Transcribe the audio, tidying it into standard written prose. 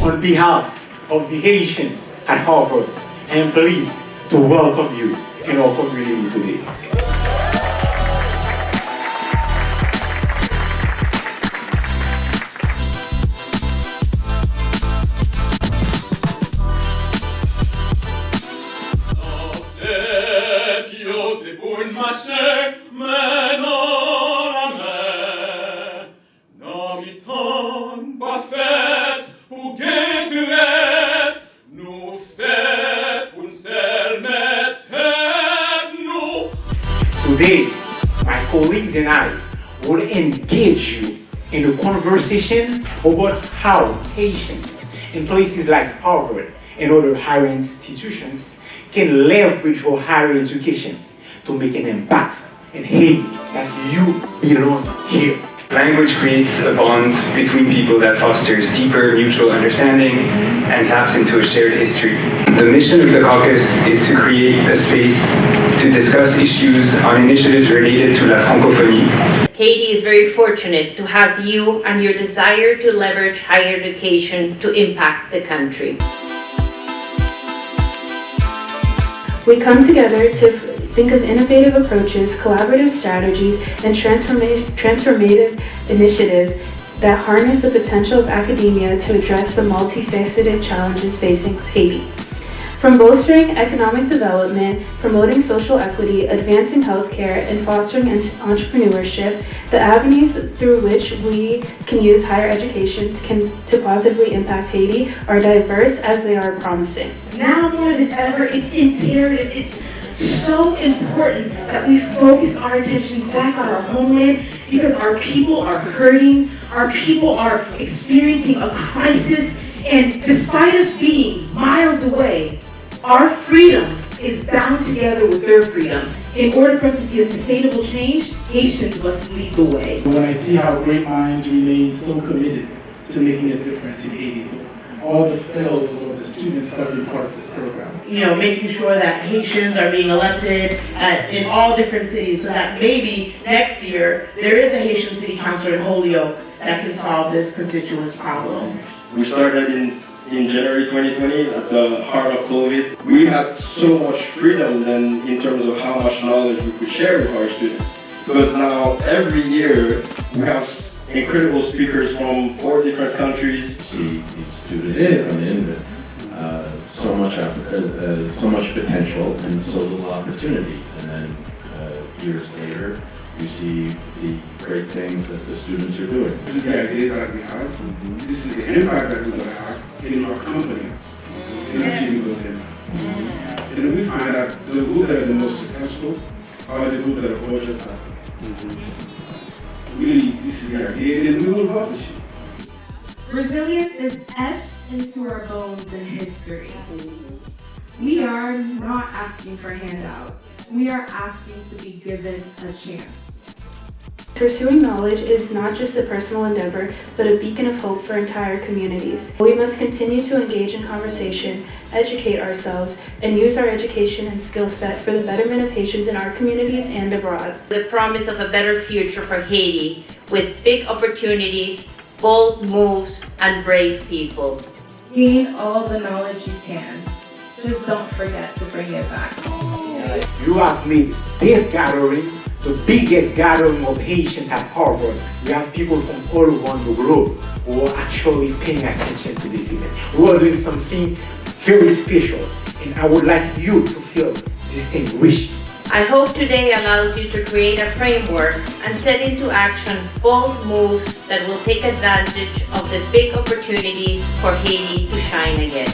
On behalf of the Haitians at Harvard, I am pleased to welcome you in our community today. Today, my colleagues and I will engage you in a conversation about how Haitians in places like Harvard and other higher institutions can leverage our higher education to make an impact in Haiti that you belong here. Language creates a bond between people that fosters deeper mutual understanding and taps into a shared history. The mission of the Caucus is to create a space to discuss issues on initiatives related to la francophonie. Haiti is very fortunate to have you and your desire to leverage higher education to impact the country. We come together to think of innovative approaches, collaborative strategies, and transformative initiatives that harness the potential of academia to address the multifaceted challenges facing Haiti. From bolstering economic development, promoting social equity, advancing healthcare, and fostering entrepreneurship, the avenues through which we can use higher education to positively impact Haiti are diverse as they are promising. Now more than ever, it's imperative, it's so important that we focus our attention back on our homeland because our people are hurting, our people are experiencing a crisis, and despite us being miles away, our freedom is bound together with their freedom. In order for us to see a sustainable change, Haitians must lead the way. When I see how great minds remain so committed to making a difference in Haiti, all the fellows or the students have been part of this program. You know, making sure that Haitians are being elected in all different cities so that maybe next year there is a Haitian city councilor in Holyoke that can solve this constituents' problem. We started in January 2020 at the heart of COVID. We had so much freedom then in terms of how much knowledge we could share with our students. Because now every year we have incredible speakers from 4 different countries. See these students come in with so much potential and so little opportunity, and then years later you see the great things that the students are doing. This is the ideas that we have. This is the impact that we're going to have in our companies, in achieving those impacts. And we find that the group that are the most successful are the group that approach us that. Really, this is the idea, and we will publish it. Resilience is etched into our bones and history. We are not asking for handouts. We are asking to be given a chance. Pursuing knowledge is not just a personal endeavor, but a beacon of hope for entire communities. We must continue to engage in conversation, educate ourselves, and use our education and skill set for the betterment of Haitians in our communities and abroad. The promise of a better future for Haiti with big opportunities, bold moves, and brave people. Gain all the knowledge you can. Just don't forget to bring it back home. You have made this gathering the biggest gathering of Haitians at Harvard. We have people from all around the globe who are actually paying attention to this event. We are doing something very special, and I would like you to feel distinguished. I hope today allows you to create a framework and set into action bold moves that will take advantage of the big opportunities for Haiti to shine again.